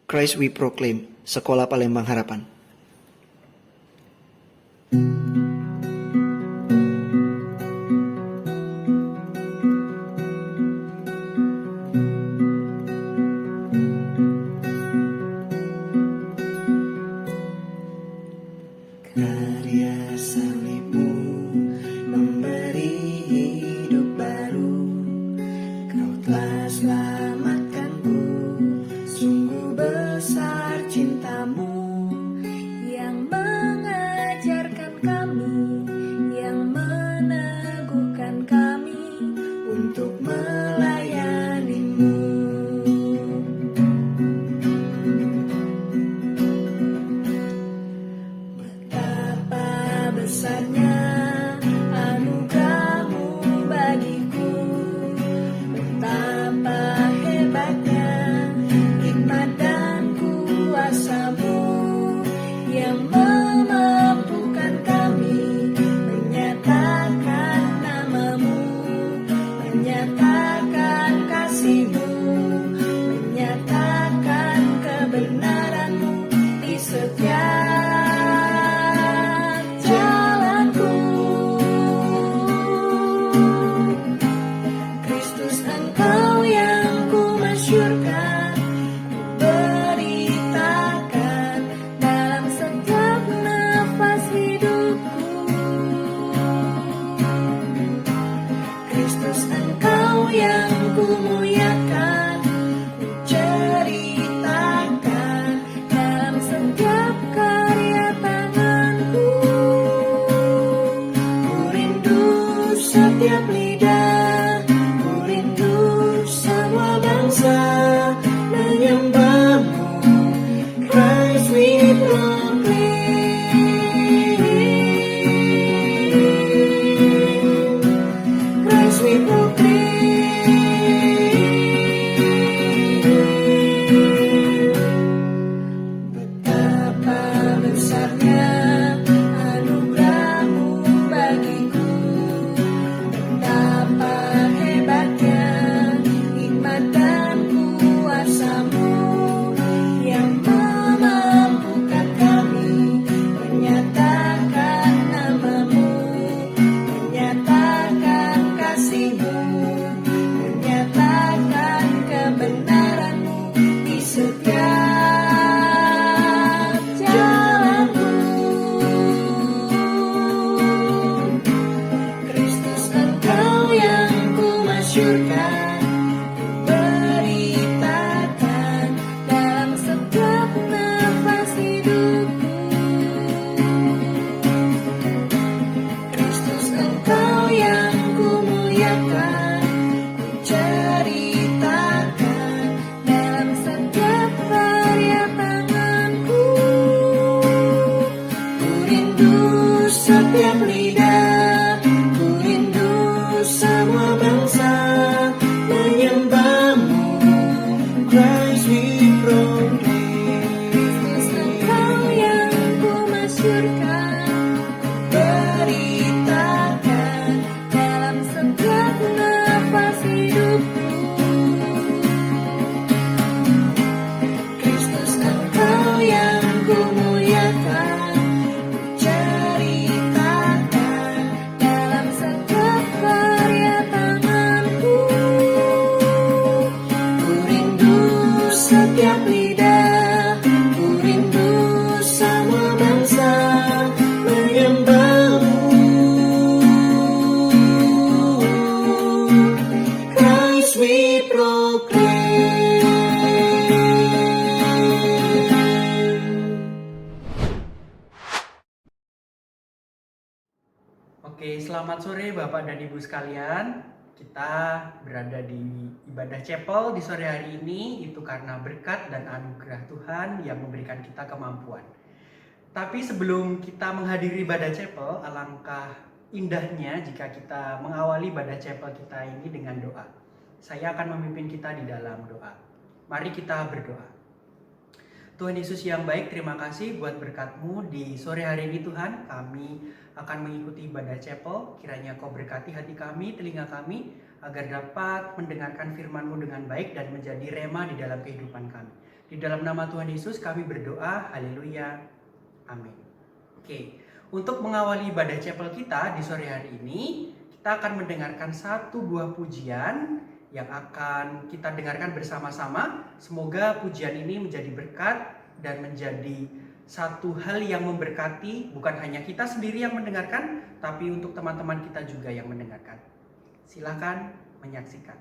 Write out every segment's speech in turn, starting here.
Christ We Proclaim, Sekolah Palembang Harapan. Karya salibmu memberi hidup baru, Kau telah selamatkanku, sungguh besar cintamu, yang mengajarkan kami, yang meneguhkan kami untuk melayanimu. Betapa besarnya anugerahmu bagiku, betapa hebatnya hikmat dan kuasamu, yang memampukan kami menyatakan namamu, menyatakan kasihmu, menyatakan kebenaranmu di setiap jalanku. Kristus, Engkau yang ku masyurkan, beritakan dalam setiap nafas hidupku. Kristus, Engkau yang ku muliakan, ku ceritakan dalam setiap karya tanganku. Ku rindu setiap lidah, ku rindu semua bangsa menyembahmu. Christ we proclaim, Christ we proclaim. Betapa besarnya anugerahmu bagiku, betapa hebatnya hikmat dan kuasamu, yang memampukan kami menyatakan namamu, menyatakan kasihmu, menyatakan kebenaranmu di setiap jalanku. Kristus, Engkau yang ku masyurkan, beritakan dalam setiap nafas hidupku. Kristus, Engkau yang ku muliakan, ku ceritakan dalam setiap karya tanganku. Ku rindu setiap lidah, ku rindu semua bangsa menyembahmu. Christ we proclaim. Kristus, Engkau yang ku masyurkan, beritakan dalam setiap nafas hidupku. Kristus, Engkau yang ku muliakan, ku ceritakan dalam setiap karya tanganku. Ku rindu setiap lidah, ku rindu semua bangsa menyembahmu. Christ we proclaim. Oke, selamat sore Bapak dan Ibu sekalian. Kita berada di ibadah chapel di sore hari ini itu karena berkat dan anugerah Tuhan yang memberikan kita kemampuan. Tapi sebelum kita menghadiri ibadah chapel, alangkah indahnya jika kita mengawali ibadah chapel kita ini dengan doa. Saya akan memimpin kita di dalam doa. Mari kita berdoa. Tuhan Yesus yang baik, terima kasih buat berkat-Mu di sore hari ini Tuhan. Kami akan mengikuti ibadah chapel, kiranya Kau berkati hati kami, telinga kami, agar dapat mendengarkan firman-Mu dengan baik dan menjadi rema di dalam kehidupan kami. Di dalam nama Tuhan Yesus kami berdoa, haleluya, amin. Oke, untuk mengawali ibadah chapel kita di sore hari ini, kita akan mendengarkan satu buah pujian yang akan kita dengarkan bersama-sama. Semoga pujian ini menjadi berkat dan menjadi satu hal yang memberkati, bukan hanya kita sendiri yang mendengarkan, tapi untuk teman-teman kita juga yang mendengarkan. Silakan menyaksikan.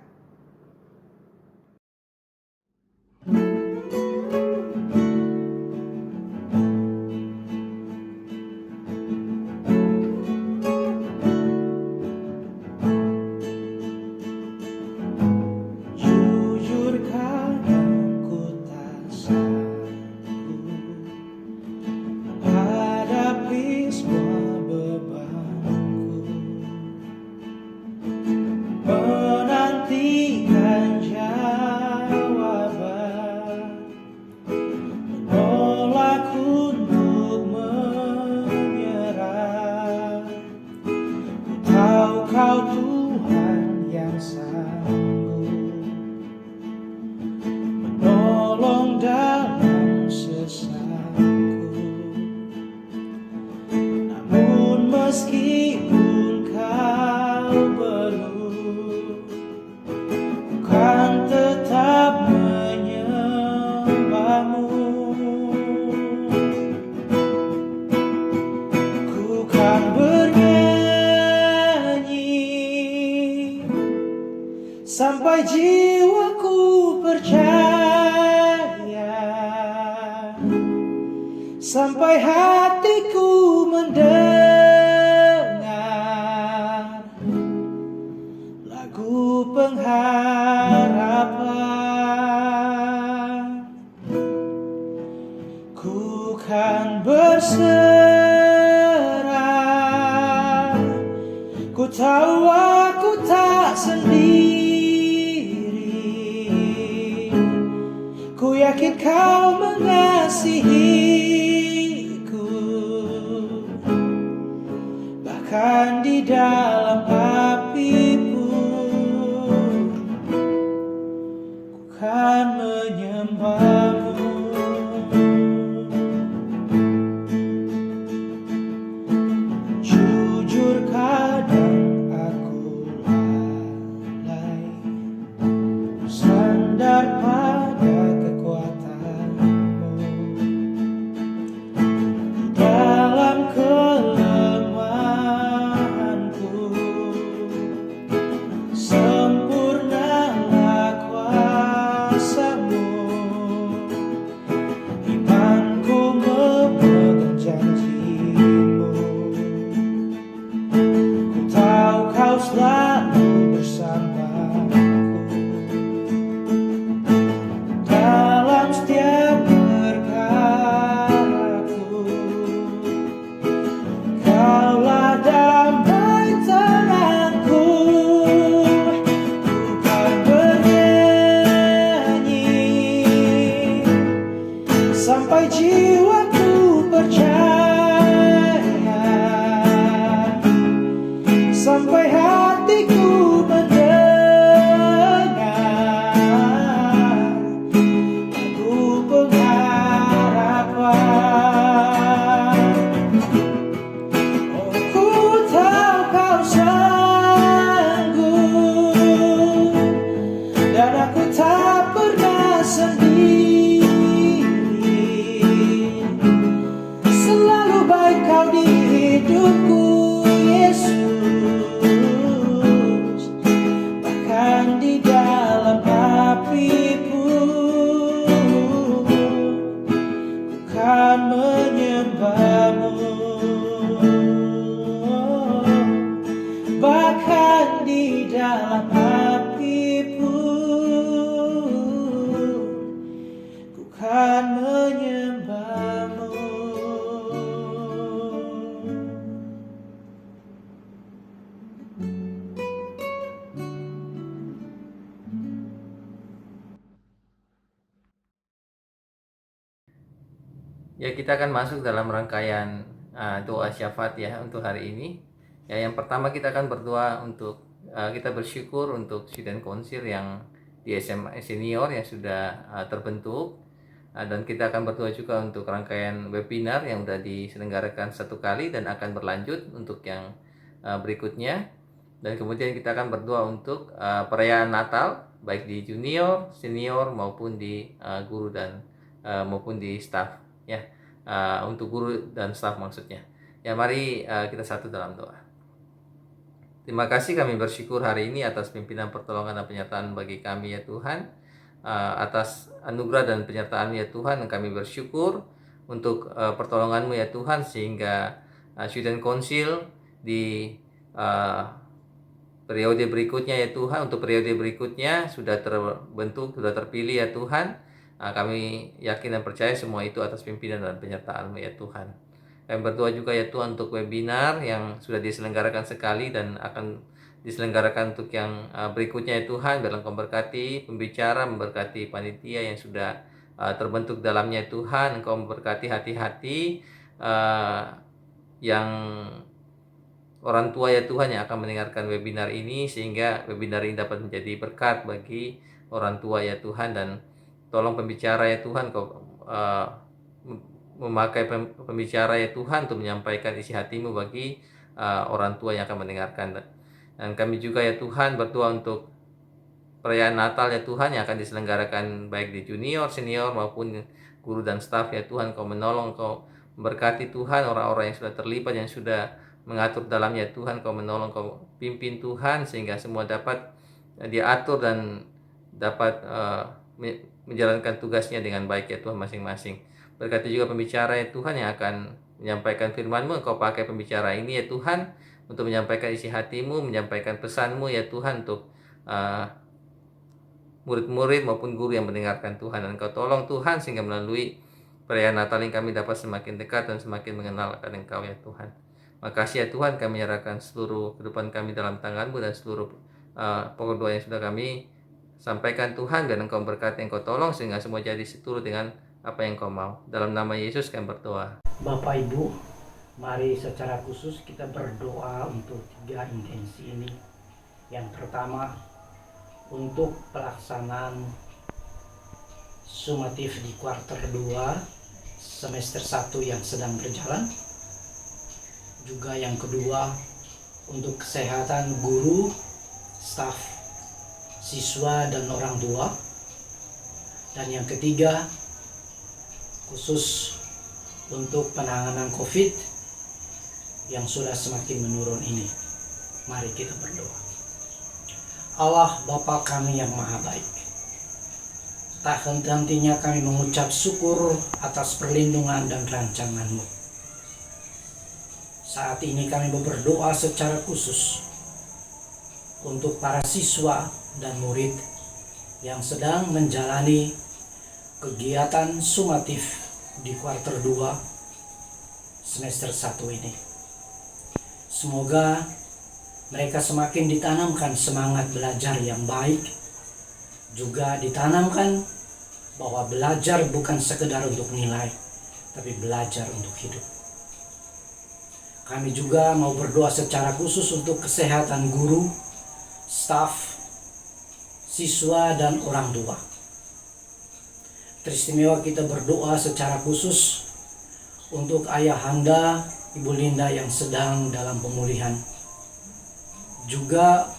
Sampai jiwaku percaya, sampai hatiku mendengar lagu pengharapan. Ku kan berserah, ku tahu aku tak sendiri. Ku yakin kau mengasihiku, bahkan di dalam api pun ku kan menyembahmu. Jujur kadang aku lalai, sandar pada kekuatanmu. Dalam kelemahanku, sempurnalah kuasa-Mu. Imanku memegang janji-Mu. Ku tahu Kau selalu bersamaku dalam setiap perkaraku. Kaulah damai tenangku. Ku kan bernyanyi sampai jiwaku percaya, sampai hatiku mendengar lagu pengharapan. Oh, ku tahu Kau sanggup, dan aku tak pernah sendiri. Selalu baik Kau di hidupku, Yesus, bahkan di dalam api pun ku kan menyembah-Mu. Bahkan di dalam api pun ku kan menyembah-Mu. Ya, kita akan masuk dalam rangkaian doa syafaat ya untuk hari ini. Ya, yang pertama kita akan berdoa untuk kita bersyukur untuk student council yang di SMA senior yang sudah terbentuk. Dan kita akan berdoa juga untuk rangkaian webinar yang sudah diselenggarakan 1 kali dan akan berlanjut untuk yang berikutnya. Dan kemudian kita akan berdoa untuk perayaan Natal baik di junior, senior maupun di guru dan maupun di staff ya. Untuk guru dan staff maksudnya. Ya, mari kita satu dalam doa. Terima kasih, kami bersyukur hari ini atas pimpinan, pertolongan dan penyertaan bagi kami ya Tuhan. Atas anugerah dan penyertaan ya Tuhan, kami bersyukur untuk pertolongan-Mu ya Tuhan, sehingga student council di periode berikutnya ya Tuhan, untuk periode berikutnya sudah terbentuk, sudah terpilih ya Tuhan. Kami yakin dan percaya semua itu atas pimpinan dan penyertaan-Mu ya Tuhan. Kami berdoa juga ya Tuhan untuk webinar yang sudah diselenggarakan sekali dan akan diselenggarakan untuk yang berikutnya ya Tuhan. Biarlah Engkau memberkati pembicara, memberkati panitia yang sudah terbentuk dalamnya ya Tuhan. Engkau memberkati hati-hati yang orang tua ya Tuhan yang akan mendengarkan webinar ini, sehingga webinar ini dapat menjadi berkat bagi orang tua ya Tuhan. Dan tolong pembicara ya Tuhan, Engkau memakai pembicara ya Tuhan untuk menyampaikan isi hati-Mu bagi orang tua yang akan mendengarkan. Dan kami juga ya Tuhan berdoa untuk perayaan Natal ya Tuhan yang akan diselenggarakan baik di junior, senior maupun guru dan staf ya Tuhan. Kau menolong, Kau memberkati Tuhan orang-orang yang sudah terlibat, yang sudah mengatur dalamnya Tuhan. Kau menolong, Kau pimpin Tuhan, sehingga semua dapat diatur dan dapat menjalankan tugasnya dengan baik ya Tuhan masing-masing. Berkati juga pembicara ya Tuhan yang akan menyampaikan firman-Mu. Engkau pakai pembicara ini ya Tuhan untuk menyampaikan isi hati-Mu, menyampaikan pesan-Mu ya Tuhan untuk murid-murid maupun guru yang mendengarkan Tuhan. Dan Engkau tolong Tuhan, sehingga melalui perayaan Natal ini kami dapat semakin dekat dan semakin mengenal akan Engkau ya Tuhan. Makasih ya Tuhan, kami menyerahkan seluruh kehidupan kami dalam tangan-Mu dan seluruh pokok doa yang sudah kami sampaikan Tuhan. Dan Engkau berkati, Engkau tolong sehingga semua jadi seturut dengan apa yang Engkau mau. Dalam nama Yesus kami berdoa. Bapak Ibu, mari secara khusus kita berdoa untuk 3 intensi ini. Yang pertama, untuk pelaksanaan sumatif di kuarter 2 semester 1 yang sedang berjalan. Juga yang kedua, untuk kesehatan guru, staf, siswa dan orang tua. Dan yang ketiga, khusus untuk penanganan COVID yang sudah semakin menurun ini. Mari kita berdoa. Allah Bapa kami yang maha baik, tak henti-hentinya kami mengucap syukur atas perlindungan dan rancangan-Mu. Saat ini kami berdoa secara khusus untuk para siswa dan murid yang sedang menjalani kegiatan sumatif di kuarter 2 semester 1 ini. Semoga mereka semakin ditanamkan semangat belajar yang baik, juga ditanamkan bahwa belajar bukan sekedar untuk nilai, tapi belajar untuk hidup. Kami juga mau berdoa secara khusus untuk kesehatan guru, staf, siswa, dan orang tua. Teristimewa kita berdoa secara khusus untuk Ayahanda Ibu Linda yang sedang dalam pemulihan. Juga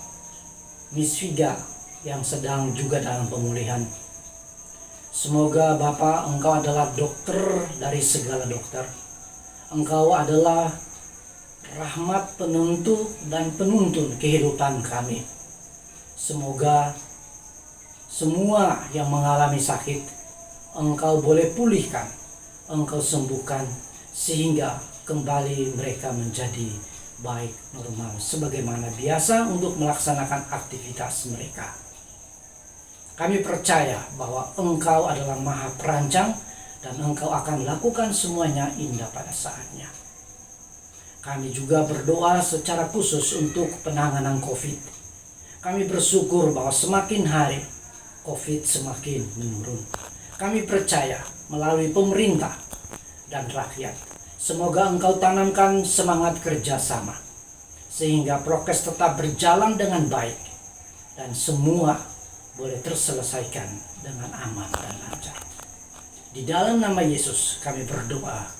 Miss Viga yang sedang juga dalam pemulihan. Semoga Bapak, Engkau adalah dokter dari segala dokter. Engkau adalah rahmat penentu dan penuntun kehidupan kami. Semoga semua yang mengalami sakit Engkau boleh pulihkan, Engkau sembuhkan, sehingga kembali mereka menjadi baik, normal, sebagaimana biasa untuk melaksanakan aktivitas mereka. Kami percaya bahwa Engkau adalah Maha Perancang dan Engkau akan lakukan semuanya indah pada saatnya. Kami juga berdoa secara khusus untuk penanganan COVID. Kami bersyukur bahwa semakin hari COVID semakin menurun. Kami percaya melalui pemerintah dan rakyat, semoga Engkau tanamkan semangat kerjasama, sehingga prokes tetap berjalan dengan baik dan semua boleh terselesaikan dengan aman dan lancar. Di dalam nama Yesus kami berdoa,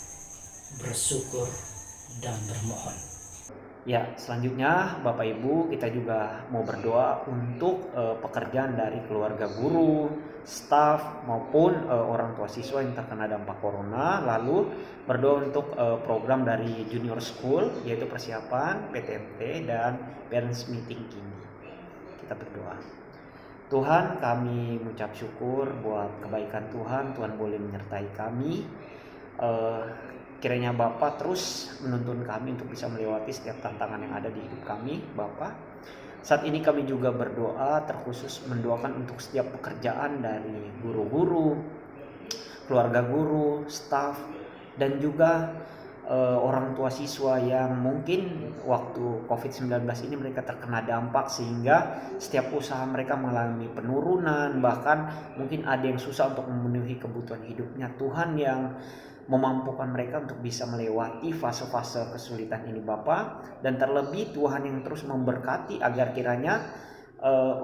bersyukur, dan bermohon. Ya, selanjutnya Bapak Ibu, kita juga mau berdoa untuk pekerjaan dari keluarga guru, staf maupun orang tua siswa yang terkena dampak corona. Lalu berdoa untuk program dari Junior School, yaitu persiapan PTMT dan Parents Meeting Kini. Kita berdoa. Tuhan, kami mengucap syukur buat kebaikan Tuhan. Tuhan boleh menyertai kami. Kiranya Bapak terus menuntun kami untuk bisa melewati setiap tantangan yang ada di hidup kami, Bapak. Saat ini kami juga berdoa, terkhusus mendoakan untuk setiap pekerjaan dari guru-guru, keluarga guru, staf, dan juga orang tua siswa yang mungkin waktu COVID-19 ini mereka terkena dampak sehingga setiap usaha mereka mengalami penurunan, bahkan mungkin ada yang susah untuk memenuhi kebutuhan hidupnya. Tuhan yang memampukan mereka untuk bisa melewati fase-fase kesulitan ini Bapak, dan terlebih Tuhan yang terus memberkati agar kiranya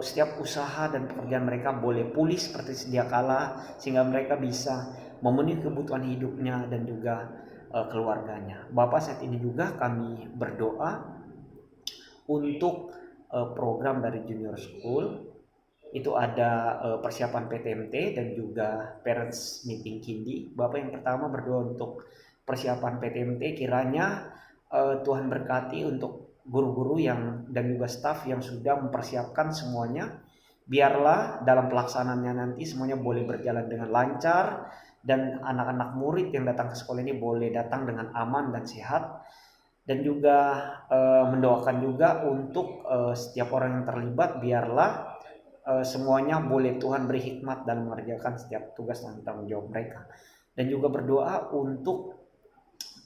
setiap usaha dan pekerjaan mereka boleh pulih seperti sedia kala, sehingga mereka bisa memenuhi kebutuhan hidupnya dan juga keluarganya. Bapak, saat ini juga kami berdoa untuk program dari Junior School. Itu ada persiapan PTMT dan juga Parents Meeting Kindi. Bapak, yang pertama berdoa untuk persiapan PTMT, kiranya Tuhan berkati untuk guru-guru yang dan juga staf yang sudah mempersiapkan semuanya. Biarlah dalam pelaksanaannya nanti semuanya boleh berjalan dengan lancar dan anak-anak murid yang datang ke sekolah ini boleh datang dengan aman dan sehat. Dan juga mendoakan juga untuk setiap orang yang terlibat, biarlah semuanya boleh Tuhan beri hikmat dalam mengerjakan setiap tugas dan tanggung jawab mereka. Dan juga berdoa untuk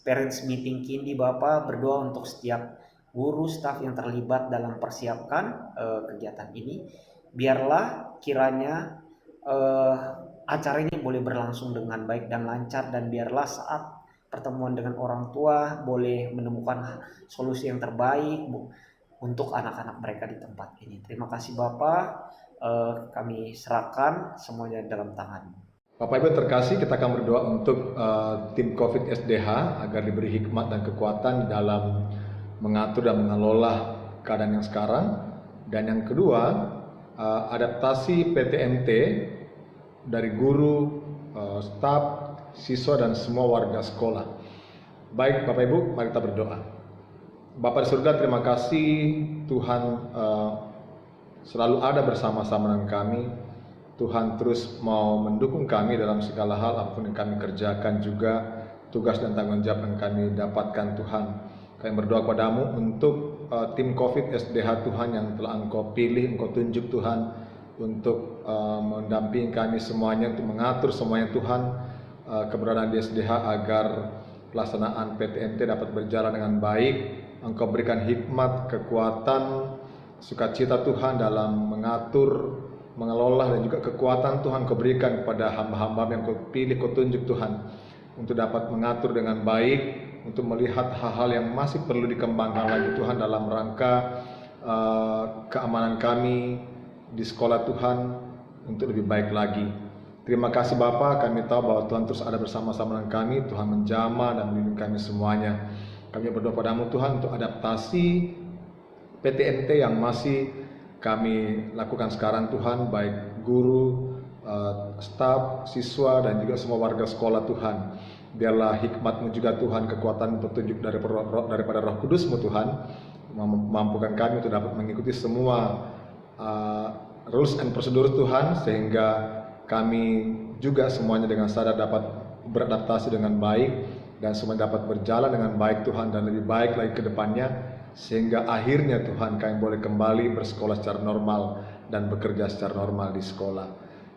Parents Meeting Kindi, Bapak, berdoa untuk setiap guru, staf yang terlibat dalam persiapkan kegiatan ini. Biarlah kiranya acara ini boleh berlangsung dengan baik dan lancar, dan biarlah saat pertemuan dengan orang tua boleh menemukan solusi yang terbaik untuk anak-anak mereka di tempat ini. Terima kasih Bapak. Kami serahkan semuanya dalam tangan. Bapak Ibu terkasih, kita akan berdoa untuk tim COVID SDH agar diberi hikmat dan kekuatan dalam mengatur dan mengelola keadaan yang sekarang. Dan yang kedua, adaptasi PTMT dari guru, staf, siswa dan semua warga sekolah. Baik Bapak Ibu, mari kita berdoa. Bapa di surga, terima kasih Tuhan selalu ada bersama-sama dengan kami. Tuhan terus mau mendukung kami dalam segala hal apapun yang kami kerjakan, juga tugas dan tanggung jawab yang kami dapatkan Tuhan. Kami berdoa kepadamu untuk tim COVID SDH Tuhan yang telah Engkau pilih, Engkau tunjuk Tuhan untuk mendampingi kami semuanya, untuk mengatur semuanya Tuhan, keberadaan di SDH agar pelaksanaan PTMT dapat berjalan dengan baik. Engkau berikan hikmat, kekuatan, sukacita Tuhan dalam mengatur, mengelola, dan juga kekuatan Tuhan Kau berikan kepada hamba-hamba yang Kau pilih, Kau tunjuk Tuhan, untuk dapat mengatur dengan baik, untuk melihat hal-hal yang masih perlu dikembangkan lagi Tuhan dalam rangka keamanan kami di sekolah Tuhan untuk lebih baik lagi. Terima kasih Bapa, kami tahu bahwa Tuhan terus ada bersama-sama dengan kami. Tuhan menjamah dan melindungi kami semuanya. Kami berdoa padamu Tuhan untuk adaptasi PTMT yang masih kami lakukan sekarang Tuhan, baik guru, staf, siswa, dan juga semua warga sekolah Tuhan. Biarlah hikmat-Mu juga Tuhan, kekuatan petunjuk daripada Roh Kudus-Mu Tuhan, memampukan kami untuk dapat mengikuti semua rules and prosedur Tuhan, sehingga kami juga semuanya dengan sadar dapat beradaptasi dengan baik, dan semua dapat berjalan dengan baik Tuhan, dan lebih baik lagi ke depannya, sehingga akhirnya Tuhan kami boleh kembali bersekolah secara normal dan bekerja secara normal di sekolah.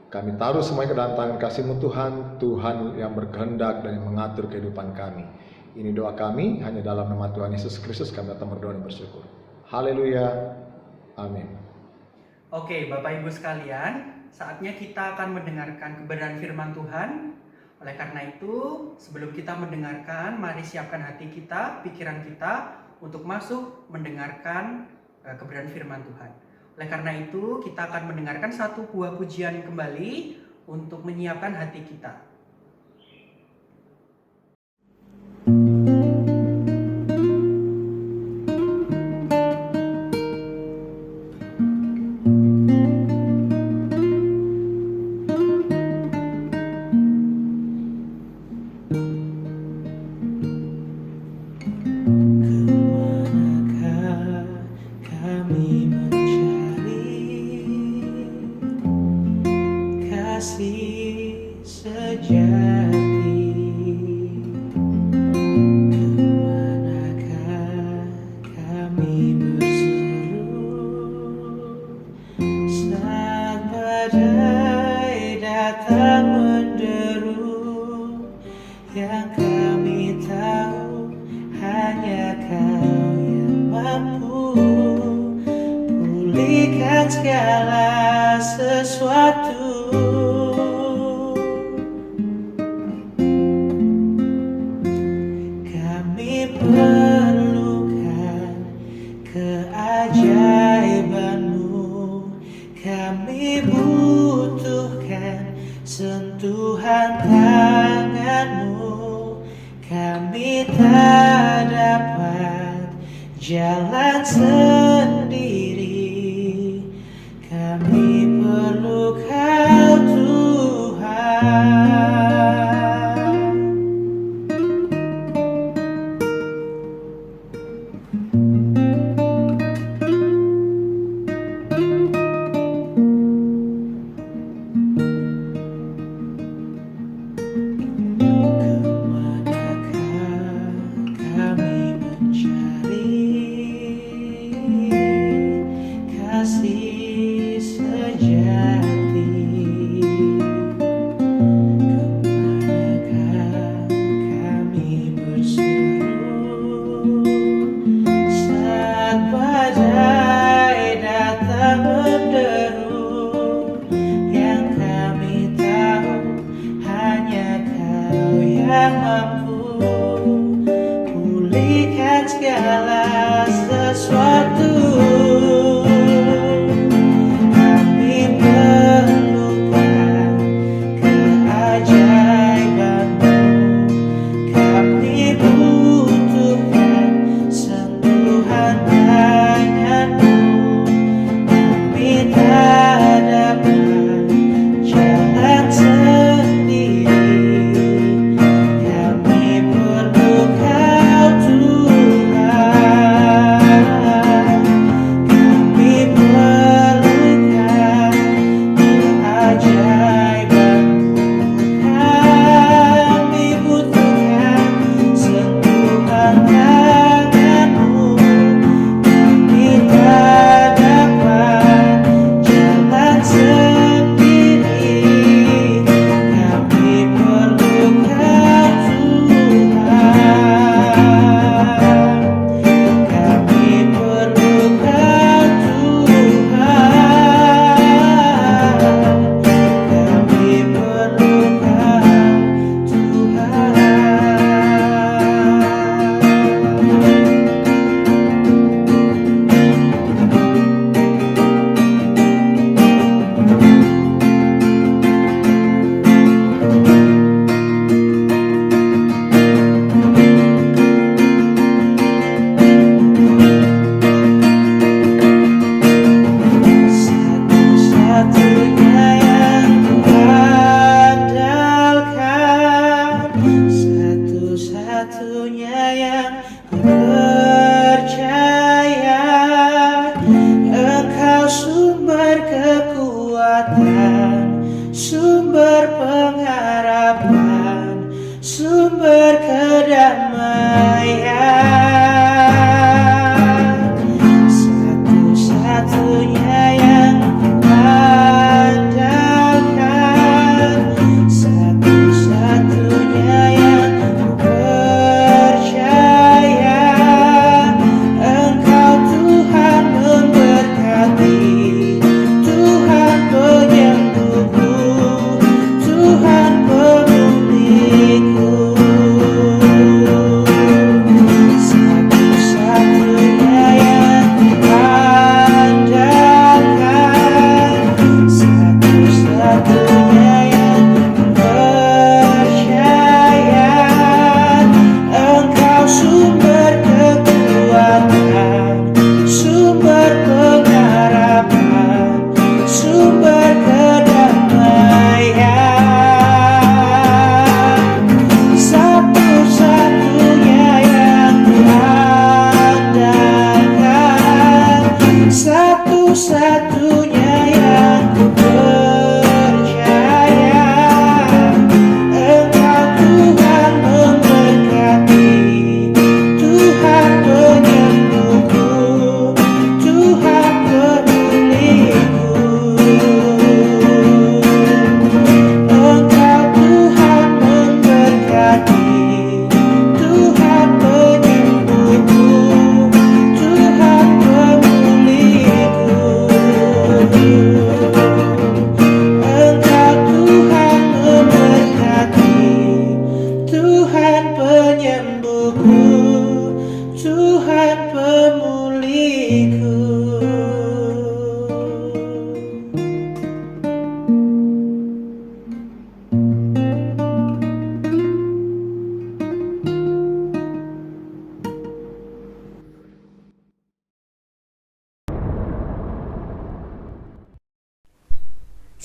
Kami taruh semuanya ke dalam tangan kasih-Mu Tuhan, Tuhan yang berkehendak dan yang mengatur kehidupan kami. Ini doa kami, hanya dalam nama Tuhan Yesus Kristus kami datang berdoa dan bersyukur. Haleluya, amin. Oke, Bapak Ibu sekalian, saatnya kita akan mendengarkan kebenaran firman Tuhan. Oleh karena itu, sebelum kita mendengarkan, mari siapkan hati kita, pikiran kita untuk masuk mendengarkan kebenaran firman Tuhan. Oleh karena itu, kita akan mendengarkan satu buah pujian kembali untuk menyiapkan hati kita. Segala sesuatu kami perlukan keajaiban-Mu, kami butuhkan sentuhan tangan-Mu, kami tak dapat jalan sendiri. Kami perlu Kau Tuhan. Kemanakah kami mencari kasih sejati? Kemanakah kami berseru saat badai datang menderu? Yang kami tahu hanya Kau yang mampu pulihkan segala sesuatu.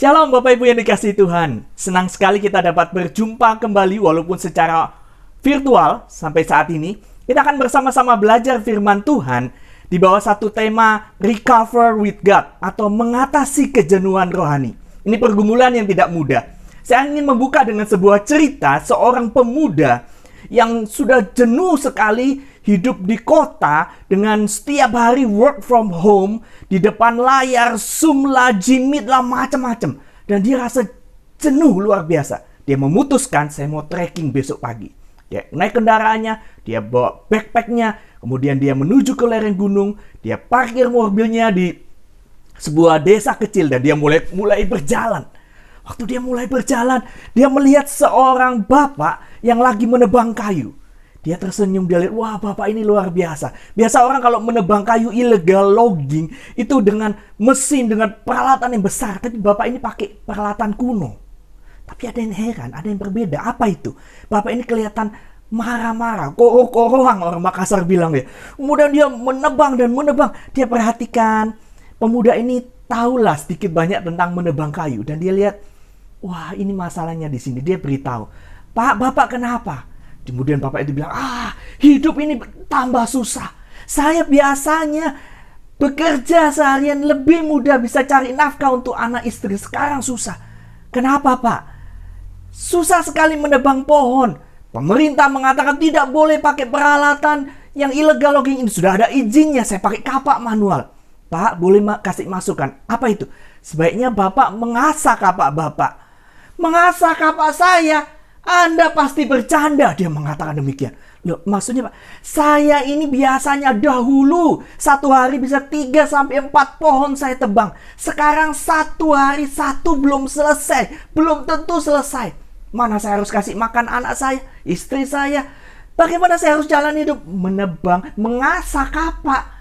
Shalom Bapak Ibu yang dikasihi Tuhan. Senang sekali kita dapat berjumpa kembali walaupun secara virtual sampai saat ini. Kita akan bersama-sama belajar firman Tuhan di bawah satu tema Recover with God atau mengatasi kejenuhan rohani. Ini pergumulan yang tidak mudah. Saya ingin membuka dengan sebuah cerita seorang pemuda yang sudah jenuh sekali hidup di kota dengan setiap hari work from home, di depan layar, Zoom lah, Jimit lah, macam-macam. Dan dia rasa jenuh luar biasa. Dia memutuskan, saya mau trekking besok pagi. Dia naik kendaraannya, dia bawa backpacknya, kemudian dia menuju ke lereng gunung, dia parkir mobilnya di sebuah desa kecil dan dia mulai berjalan. Waktu dia mulai berjalan, dia melihat seorang bapak yang lagi menebang kayu. Dia tersenyum, dia lihat, wah bapak ini luar biasa. Biasa orang kalau menebang kayu illegal logging, itu dengan mesin, dengan peralatan yang besar. Tapi bapak ini pakai peralatan kuno. Tapi ada yang heran, ada yang berbeda. Apa itu? Bapak ini kelihatan marah-marah, koroh-korohan orang Makassar bilang ya. Kemudian dia menebang dan menebang. Dia perhatikan, pemuda ini tahulah sedikit banyak tentang menebang kayu. Dan dia lihat, wah ini masalahnya di sini. Dia beritahu, Pak, bapak kenapa? Kemudian bapak itu bilang, hidup ini tambah susah. Saya biasanya bekerja seharian lebih mudah bisa cari nafkah untuk anak istri. Sekarang susah. Kenapa Pak? Susah sekali menebang pohon. Pemerintah mengatakan tidak boleh pakai peralatan yang illegal logging ini. Sudah ada izinnya, saya pakai kapak manual. Pak, boleh kasih masukan. Apa itu? Sebaiknya bapak mengasah kapak bapak. Mengasah kapak saya? Anda pasti bercanda, dia mengatakan demikian. Loh, maksudnya Pak, saya ini biasanya dahulu satu hari bisa 3-4 pohon saya tebang. Sekarang satu hari satu belum selesai, belum tentu selesai. Mana saya harus kasih makan anak saya, istri saya? Bagaimana saya harus jalan hidup? Menebang, mengasah kapak.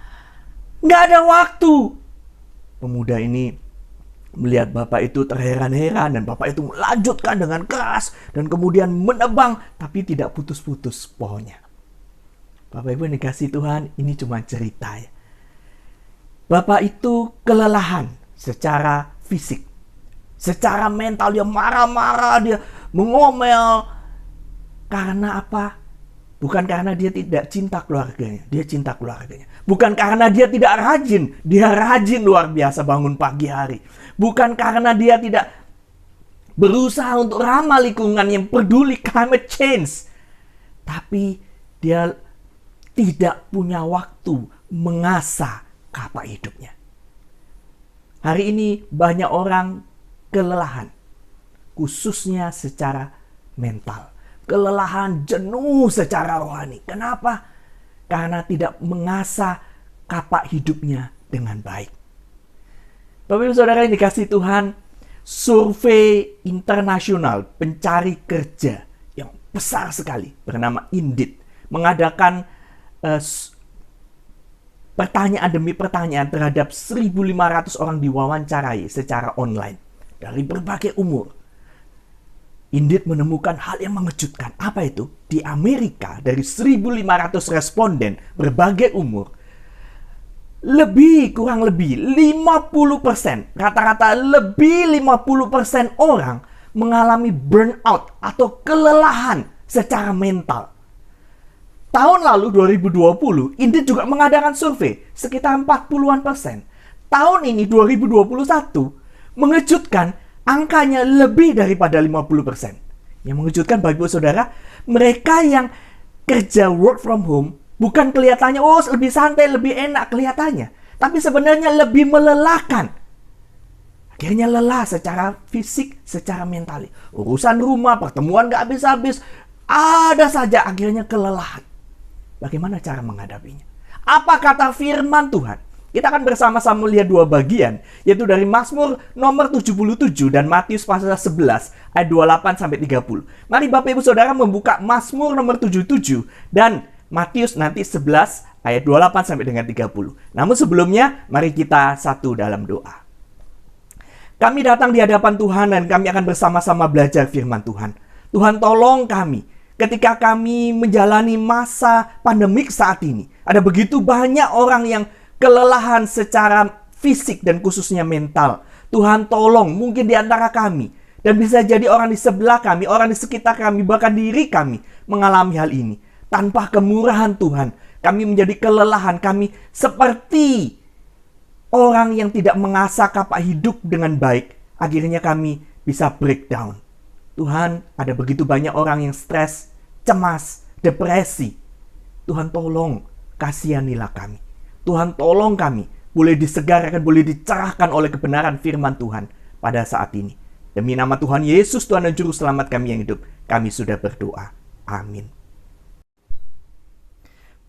Nggak ada waktu. Pemuda ini melihat bapak itu terheran-heran dan bapak itu melanjutkan dengan keras dan kemudian menebang tapi tidak putus-putus pohonnya. Bapak Ibu yang dikasihi Tuhan, ini cuma cerita ya. Bapak itu kelelahan secara fisik. Secara mental dia marah-marah, dia mengomel. Karena apa? Bukan karena dia tidak cinta keluarganya, dia cinta keluarganya. Bukan karena dia tidak rajin, dia rajin luar biasa bangun pagi hari. Bukan karena dia tidak berusaha untuk ramah lingkungan yang peduli climate change. Tapi dia tidak punya waktu mengasah kapak hidupnya. Hari ini banyak orang kelelahan, khususnya secara mental. Kelelahan, jenuh secara rohani. Kenapa? Karena tidak mengasah kapak hidupnya dengan baik. Bapak Ibu Saudara yang dikasihi Tuhan, survei internasional pencari kerja yang besar sekali bernama Indeed mengadakan pertanyaan demi pertanyaan terhadap 1.500 orang diwawancarai secara online dari berbagai umur. Indeed menemukan hal yang mengejutkan. Apa itu? Di Amerika dari 1.500 responden berbagai umur, kurang lebih 50%, rata-rata lebih 50% orang mengalami burnout atau kelelahan secara mental. Tahun lalu 2020, Indeed juga mengadakan survei sekitar 40-an%. Tahun ini 2021 mengejutkan, angkanya lebih daripada 50%. Yang mengejutkan bagi Ibu Saudara, mereka yang kerja work from home bukan kelihatannya lebih santai, lebih enak kelihatannya, tapi sebenarnya lebih melelahkan. Akhirnya lelah secara fisik, secara mental. Urusan rumah, pertemuan gak habis-habis, ada saja akhirnya kelelahan. Bagaimana cara menghadapinya? Apa kata firman Tuhan? Kita akan bersama-sama melihat dua bagian, yaitu dari Mazmur nomor 77 dan Matius pasal 11 ayat 28-30. Mari Bapak Ibu Saudara membuka Mazmur nomor 77 dan Matius nanti 11 ayat 28-30. Namun sebelumnya, mari kita satu dalam doa. Kami datang di hadapan Tuhan dan kami akan bersama-sama belajar firman Tuhan. Tuhan tolong kami ketika kami menjalani masa pandemik saat ini. Ada begitu banyak orang yang kelelahan secara fisik dan khususnya mental. Tuhan tolong, mungkin di antara kami. Dan bisa jadi orang di sebelah kami, orang di sekitar kami, bahkan diri kami mengalami hal ini. Tanpa kemurahan Tuhan, kami menjadi kelelahan. Kami seperti orang yang tidak mengasah kapak hidup dengan baik. Akhirnya kami bisa breakdown. Tuhan, ada begitu banyak orang yang stres, cemas, depresi. Tuhan tolong, kasihanilah kami. Tuhan tolong kami, boleh disegarkan, boleh dicerahkan oleh kebenaran firman Tuhan pada saat ini. Demi nama Tuhan Yesus, Tuhan dan Juru Selamat kami yang hidup, kami sudah berdoa. Amin.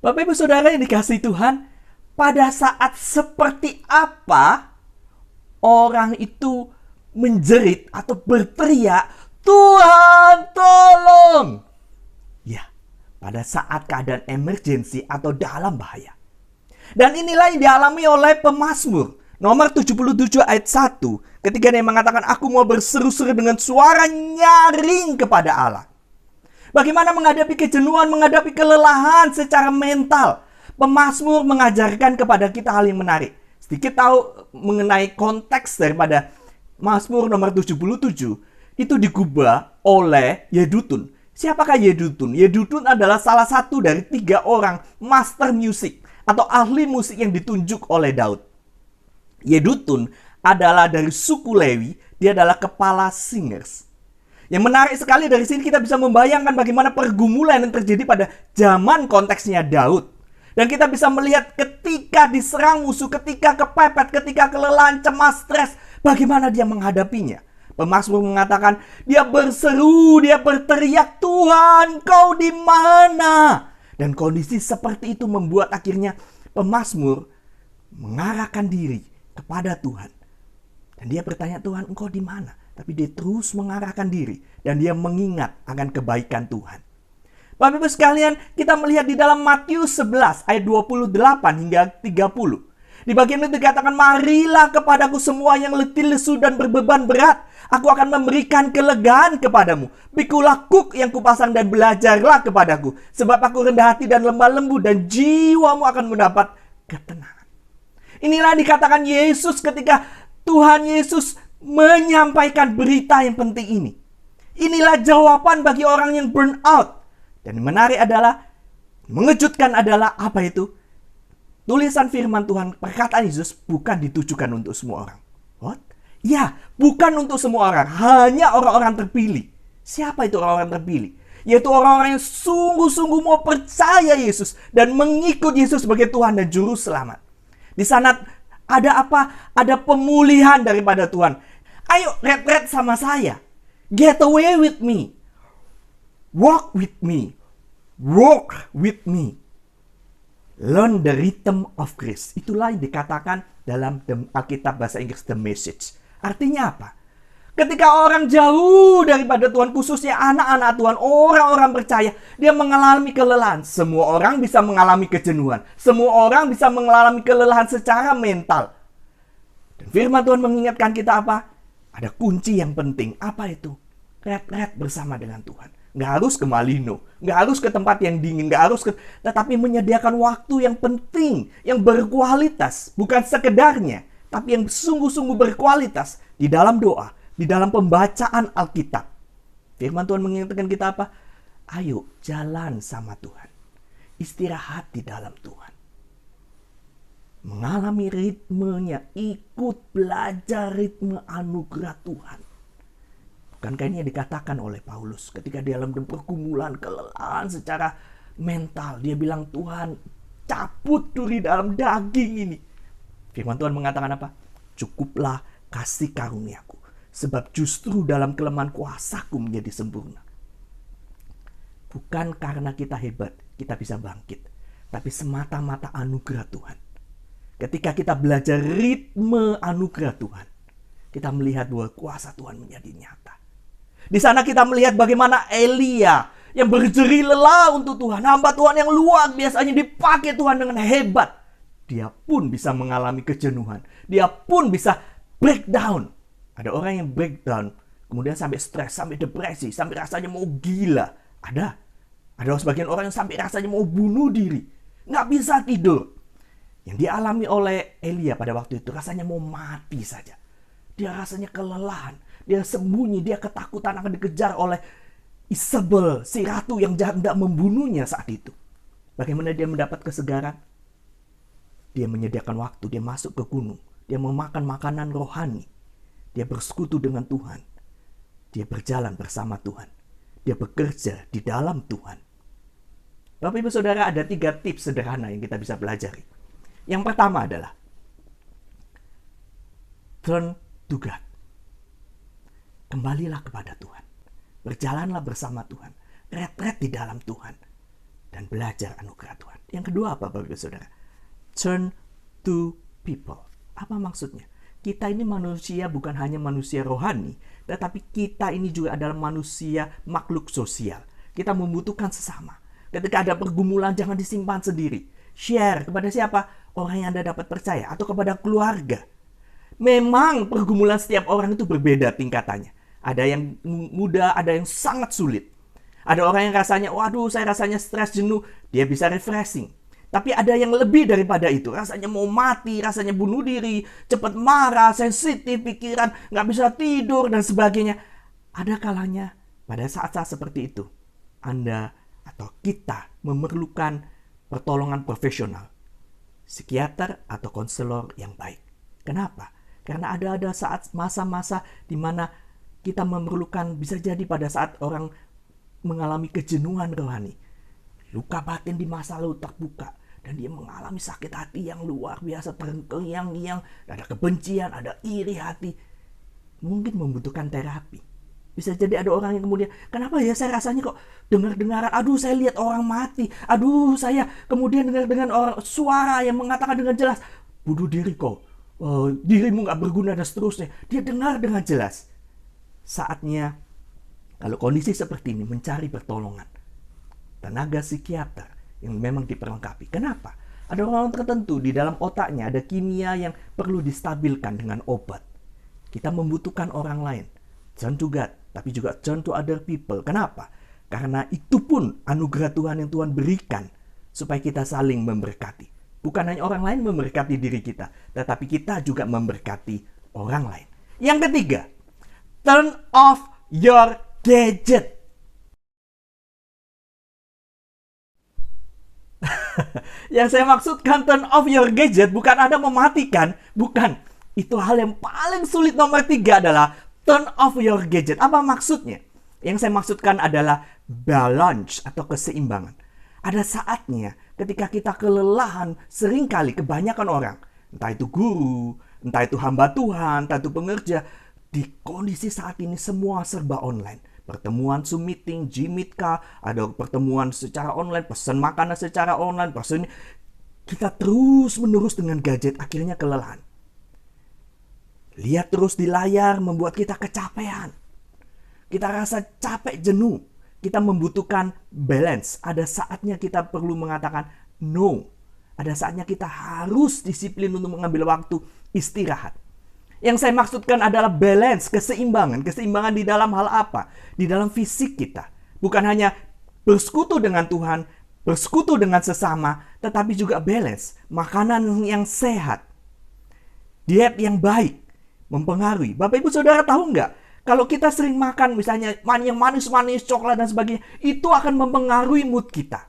Bapak Ibu Saudara yang dikasihi Tuhan, pada saat seperti apa orang itu menjerit atau berteriak, Tuhan tolong! Ya, pada saat keadaan emergensi atau dalam bahaya. Dan inilah yang dialami oleh pemazmur nomor 77 ayat 1. Ketika dia mengatakan, aku mau berseru-seru dengan suara nyaring kepada Allah. Bagaimana menghadapi kejenuhan, menghadapi kelelahan secara mental. Pemazmur mengajarkan kepada kita hal yang menarik. Sedikit tahu mengenai konteks daripada Mazmur nomor 77. Itu digubah oleh Yedutun. Siapakah Yedutun? Yedutun adalah salah satu dari 3 orang master music atau ahli musik yang ditunjuk oleh Daud. Yedutun adalah dari suku Lewi, dia adalah kepala singers. Yang menarik sekali dari sini kita bisa membayangkan bagaimana pergumulan yang terjadi pada zaman konteksnya Daud. Dan kita bisa melihat ketika diserang musuh, ketika kepepet, ketika kelelahan, cemas, stres, bagaimana dia menghadapinya. Pemazmur mengatakan, dia berseru, dia berteriak, Tuhan, Kau di mana? Dan kondisi seperti itu membuat akhirnya pemazmur mengarahkan diri kepada Tuhan. Dan dia bertanya, Tuhan, Engkau di mana? Tapi dia terus mengarahkan diri dan dia mengingat akan kebaikan Tuhan. Bapak Ibu sekalian, kita melihat di dalam Matius 11 ayat 28 hingga 30. Di bagian itu dikatakan, marilah kepadaku semua yang letih lesu dan berbeban berat. Aku akan memberikan kelegaan kepadamu. Pikulah kuk yang kupasang dan belajarlah kepadaku. Sebab aku rendah hati dan lemah lembut dan jiwamu akan mendapat ketenangan. Inilah dikatakan Yesus ketika Tuhan Yesus menyampaikan berita yang penting ini. Inilah jawaban bagi orang yang burn out. Dan yang menarik adalah, mengejutkan adalah apa itu? Tulisan firman Tuhan, perkataan Yesus bukan ditujukan untuk semua orang. What? Ya, bukan untuk semua orang. Hanya orang-orang terpilih. Siapa itu orang-orang terpilih? Yaitu orang-orang yang sungguh-sungguh mau percaya Yesus dan mengikut Yesus sebagai Tuhan dan Juru Selamat. Di sana ada apa? Ada pemulihan daripada Tuhan. Ayo, red sama saya. Get away with me. Walk with me. Walk with me. Learn the rhythm of grace. Itulah yang dikatakan dalam Alkitab bahasa Inggris, the message. Artinya apa? Ketika orang jauh daripada Tuhan, khususnya anak-anak Tuhan, orang-orang percaya, dia mengalami kelelahan. Semua orang bisa mengalami kejenuhan. Semua orang bisa mengalami kelelahan secara mental. Dan firman Tuhan mengingatkan kita apa? Ada kunci yang penting. Apa itu? Red bersama dengan Tuhan. Nggak harus ke Malino, nggak harus ke tempat yang dingin, nggak harus tetapi menyediakan waktu yang penting, yang berkualitas, bukan sekedarnya, tapi yang sungguh-sungguh berkualitas di dalam doa, di dalam pembacaan Alkitab. Firman Tuhan mengingatkan kita apa? Ayo jalan sama Tuhan, istirahat di dalam Tuhan, mengalami ritmenya, ikut belajar ritme anugerah Tuhan. Bukankah ini yang dikatakan oleh Paulus ketika dia dalam pergumulan, kelelahan secara mental. Dia bilang, Tuhan, cabut duri dalam daging ini. Firman Tuhan mengatakan apa? Cukuplah kasih karuniaku. Sebab justru dalam kelemahan kuasaku menjadi sempurna. Bukan karena kita hebat, kita bisa bangkit. Tapi semata-mata anugerah Tuhan. Ketika kita belajar ritme anugerah Tuhan, kita melihat bahwa kuasa Tuhan menjadi nyata. Di sana kita melihat bagaimana Elia yang berjeri lelah untuk Tuhan. Hamba Tuhan yang luar biasanya dipakai Tuhan dengan hebat. Dia pun bisa mengalami kejenuhan. Dia pun bisa breakdown. Ada orang yang breakdown, kemudian sampai stres, sampai depresi, sampai rasanya mau gila. Ada sebagian orang yang sampai rasanya mau bunuh diri. Nggak bisa tidur. Yang dialami oleh Elia pada waktu itu rasanya mau mati saja. Dia rasanya kelelahan, dia sembunyi, dia ketakutan akan dikejar oleh Isabel, si ratu yang jahat hendak membunuhnya saat itu. Bagaimana dia mendapat kesegaran? Dia menyediakan waktu, dia masuk ke gunung, dia memakan makanan rohani, dia bersekutu dengan Tuhan, dia berjalan bersama Tuhan, dia bekerja di dalam Tuhan. Bapak Ibu Saudara, ada 3 tips sederhana yang kita bisa pelajari. Yang pertama adalah turn to God. Kembalilah kepada Tuhan. Berjalanlah bersama Tuhan. Retret di dalam Tuhan. Dan belajar anugerah Tuhan. Yang kedua apa Bapak Ibu Saudara? Turn to people. Apa maksudnya? Kita ini manusia bukan hanya manusia rohani, tetapi kita ini juga adalah manusia makhluk sosial. Kita membutuhkan sesama. Ketika ada pergumulan, jangan disimpan sendiri. Share kepada siapa? Orang yang Anda dapat percaya. Atau kepada keluarga. Memang pergumulan setiap orang itu berbeda tingkatannya. Ada yang mudah, ada yang sangat sulit. Ada orang yang rasanya, waduh saya rasanya stres, jenuh. Dia bisa refreshing. Tapi ada yang lebih daripada itu. Rasanya mau mati, rasanya bunuh diri, cepat marah, sensitif, pikiran, nggak bisa tidur, dan sebagainya. Ada kalanya pada saat-saat seperti itu, Anda atau kita memerlukan pertolongan profesional, psikiater atau konselor yang baik. Kenapa? Karena ada saat masa-masa di mana kita memerlukan, bisa jadi pada saat orang mengalami kejenuhan rohani, luka batin di masa lalu terbuka, dan dia mengalami sakit hati yang luar biasa, terengkel-yang, ada kebencian, ada iri hati, mungkin membutuhkan terapi. Bisa jadi ada orang yang kemudian, kenapa ya saya rasanya kok dengar-dengaran, aduh saya lihat orang mati, aduh saya kemudian dengar orang suara yang mengatakan dengan jelas, bunuh diri kau, dirimu gak berguna dan seterusnya. Dia dengar dengan jelas. Saatnya, kalau kondisi seperti ini, mencari pertolongan. Tenaga psikiater yang memang diperlengkapi. Kenapa? Ada orang tertentu di dalam otaknya, ada kimia yang perlu distabilkan dengan obat. Kita membutuhkan orang lain. Turn to God, tapi juga turn to other people. Kenapa? Karena itu pun anugerah Tuhan yang Tuhan berikan supaya kita saling memberkati. Bukan hanya orang lain memberkati diri kita, tetapi kita juga memberkati orang lain. Yang ketiga, turn off your gadget. Yang saya maksudkan turn off your gadget bukan Anda mematikan, bukan. Itu hal yang paling sulit. Nomor 3 adalah turn off your gadget. Apa maksudnya? Yang saya maksudkan adalah balance atau keseimbangan. Ada saatnya ketika kita kelelahan, seringkali kebanyakan orang, entah itu guru, entah itu hamba Tuhan, entah itu pengerja, di kondisi saat ini semua serba online. Pertemuan Zoom meeting, Gmeet kah, ada pertemuan secara online, pesan makanan secara online, pesan, kita terus menerus dengan gadget, akhirnya kelelahan. Lihat terus di layar membuat kita kecapean. Kita rasa capek, jenuh. Kita membutuhkan balance. Ada saatnya kita perlu mengatakan no. Ada saatnya kita harus disiplin untuk mengambil waktu istirahat. Yang saya maksudkan adalah balance, keseimbangan. Keseimbangan di dalam hal apa? Di dalam fisik kita. Bukan hanya bersekutu dengan Tuhan, bersekutu dengan sesama, tetapi juga balance. Makanan yang sehat. Diet yang baik mempengaruhi. Bapak Ibu Saudara tahu nggak? Kalau kita sering makan misalnya yang manis-manis, coklat dan sebagainya, itu akan mempengaruhi mood kita.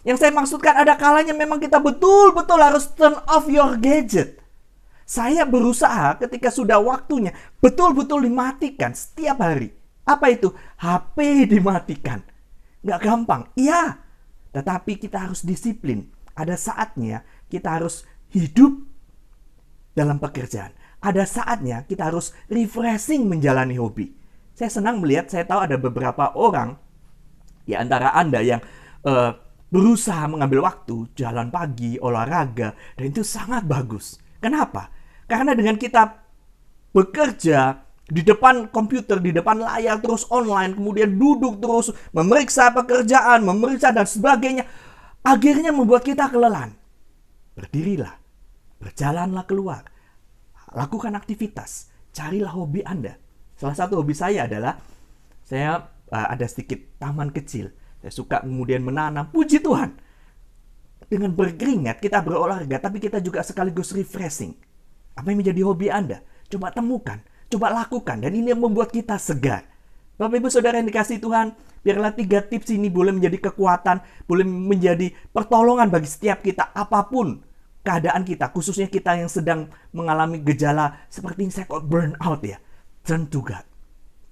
Yang saya maksudkan ada kalanya memang kita betul-betul harus turn off your gadget. Saya berusaha ketika sudah waktunya betul-betul dimatikan setiap hari. Apa itu? HP dimatikan. Nggak gampang. Iya. Tetapi kita harus disiplin. Ada saatnya kita harus hidup dalam pekerjaan. Ada saatnya kita harus refreshing menjalani hobi. Saya senang melihat, saya tahu ada beberapa orang di antara Anda yang berusaha mengambil waktu, jalan pagi, olahraga, dan itu sangat bagus. Kenapa? Karena dengan kita bekerja di depan komputer, di depan layar terus online, kemudian duduk terus, memeriksa pekerjaan, memeriksa dan sebagainya, akhirnya membuat kita kelelahan. Berdirilah, berjalanlah keluar. Lakukan aktivitas, carilah hobi Anda. Salah satu hobi saya adalah, saya ada sedikit taman kecil. Saya suka kemudian menanam, puji Tuhan. Dengan berkeringat, kita berolahraga, tapi kita juga sekaligus refreshing. Apa yang menjadi hobi Anda? Coba temukan, coba lakukan, dan ini yang membuat kita segar. Bapak Ibu Saudara yang dikasihi Tuhan, biarlah 3 tips ini boleh menjadi kekuatan, boleh menjadi pertolongan bagi setiap kita, apapun keadaan kita, khususnya kita yang sedang mengalami gejala seperti saya kok burnout ya. Turn to God,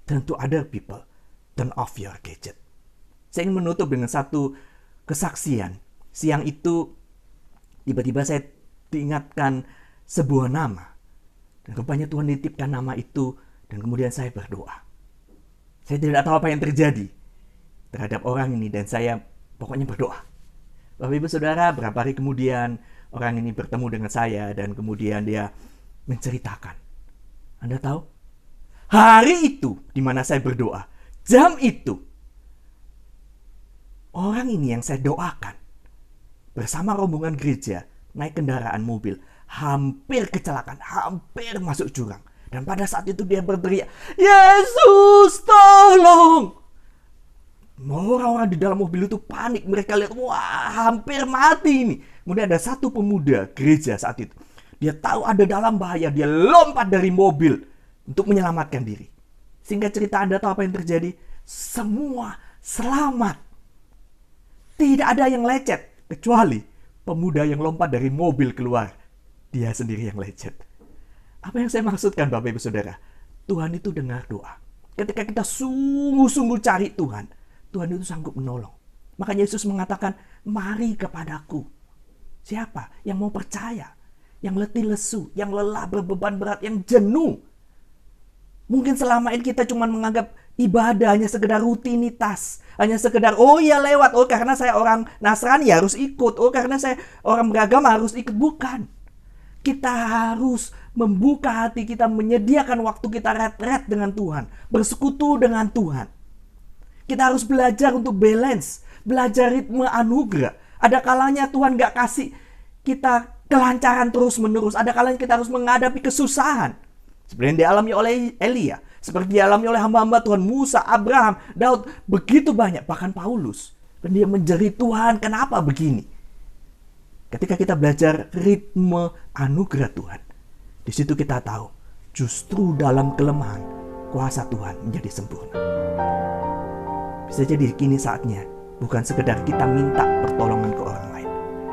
turn to other people, turn off your gadget. Saya ingin menutup dengan satu kesaksian. Siang itu tiba-tiba saya diingatkan sebuah nama. Dan rupanya Tuhan nitipkan nama itu dan kemudian saya berdoa. Saya tidak tahu apa yang terjadi terhadap orang ini dan saya pokoknya berdoa. Bapak Ibu Saudara, berapa hari kemudian orang ini bertemu dengan saya dan kemudian dia menceritakan. Anda tahu? Hari itu di mana saya berdoa, jam itu, orang ini yang saya doakan bersama rombongan gereja naik kendaraan mobil, hampir kecelakaan, hampir masuk jurang. Dan pada saat itu dia berteriak, "Yesus, tolong!" Orang-orang di dalam mobil itu panik. Mereka lihat, wah, hampir mati ini. Kemudian ada satu pemuda gereja saat itu. Dia tahu ada dalam bahaya. Dia lompat dari mobil untuk menyelamatkan diri. Singkat cerita, Anda tahu apa yang terjadi? Semua selamat. Tidak ada yang lecet. Kecuali pemuda yang lompat dari mobil keluar. Dia sendiri yang lecet. Apa yang saya maksudkan Bapak Ibu Saudara? Tuhan itu dengar doa. Ketika kita sungguh-sungguh cari Tuhan, Tuhan itu sanggup menolong. Makanya Yesus mengatakan, "Mari kepadaku." Siapa yang mau percaya? Yang letih lesu, yang lelah berbeban berat, yang jenuh. Mungkin selama ini kita cuma menganggap ibadah hanya sekedar rutinitas. Hanya sekedar, oh ya lewat. Oh karena saya orang Nasrani harus ikut. Oh karena saya orang beragama harus ikut. Bukan. Kita harus membuka hati kita, menyediakan waktu kita retret dengan Tuhan. Bersekutu dengan Tuhan. Kita harus belajar untuk balance. Belajar ritme anugerah. Ada kalanya Tuhan gak kasih kita kelancaran terus menerus. Ada kalanya kita harus menghadapi kesusahan. Seperti yang dialami oleh Elia. Seperti dialami oleh hamba-hamba Tuhan Musa, Abraham, Daud. Begitu banyak. Bahkan Paulus. Dan dia menjerit, Tuhan kenapa begini? Ketika kita belajar ritme anugerah Tuhan. Di situ kita tahu. Justru dalam kelemahan. Kuasa Tuhan menjadi sempurna. Bisa jadi kini saatnya. Bukan sekedar kita minta pertolongan ke orang lain.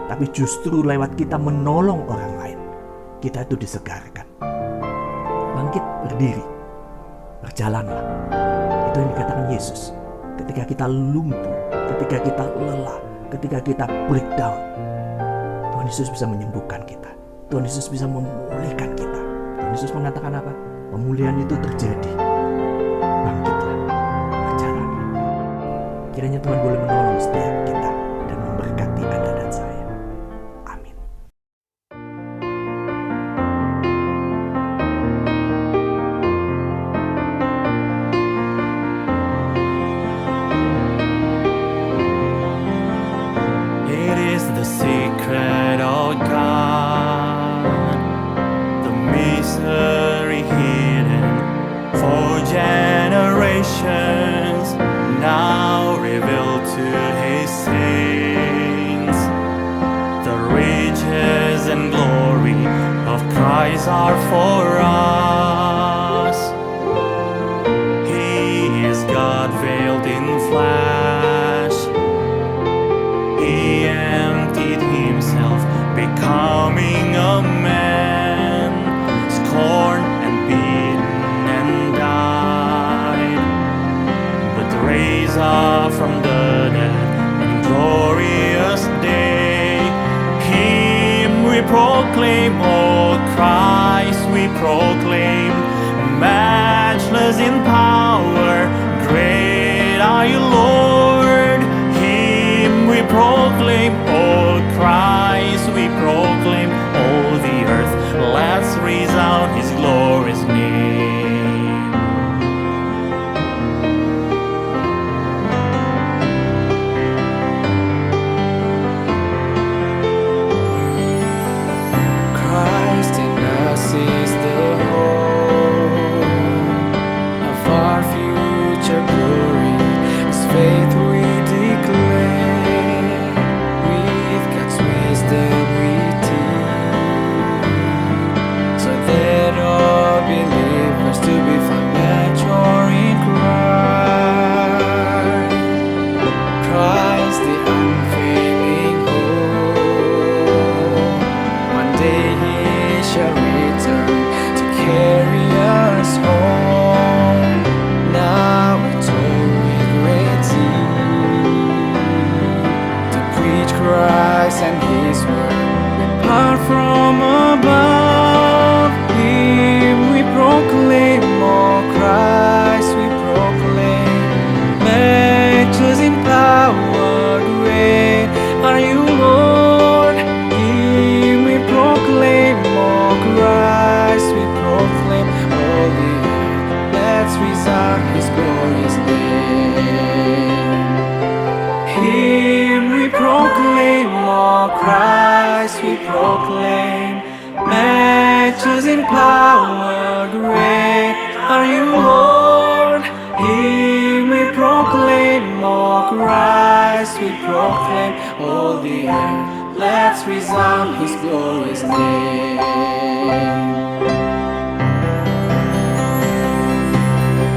Tapi justru lewat kita menolong orang lain. Kita itu disegarkan. Bangkit, berdiri. Berjalanlah. Itu yang dikatakan Yesus. Ketika kita lumpuh. Ketika kita lelah. Ketika kita breakdown. Tuhan Yesus bisa menyembuhkan kita. Tuhan Yesus bisa memulihkan kita. Tuhan Yesus mengatakan apa? Pemulihan itu terjadi. Bangkitlah. Berjalanlah. Kiranya Tuhan boleh menolong setiap kita dan memberkati Anda dan saya. Amin. It is the secret of God, the mystery hidden for generations, now revealed to His saints. The riches and glory of Christ are for us. He is God veiled in flesh. He emptied Himself, becoming a man, scorned and beaten and died, but raised up from the dead in glorious day. Him we proclaim, O Christ we proclaim, matchless in power, great are you, Lord. Him we proclaim, O Christ we proclaim, all the earth lets resound His glorious name. Christ in us is the hope of our future glory. His faith we declare, with God's wisdom we teach. Christ we proclaim. All the earth, let's resound His glorious name.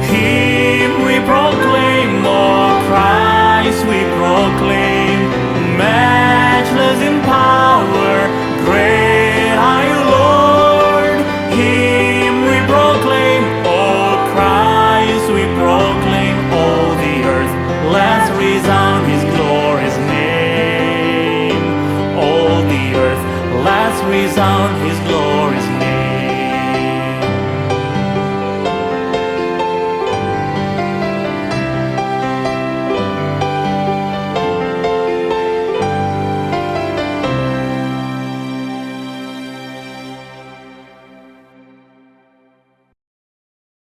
Him we proclaim, oh Christ we proclaim, matchless in power, great are you, Lord. Him we proclaim, oh Christ we proclaim, all the earth, let's resound His glorious name. All the earth, let's resound His glorious name.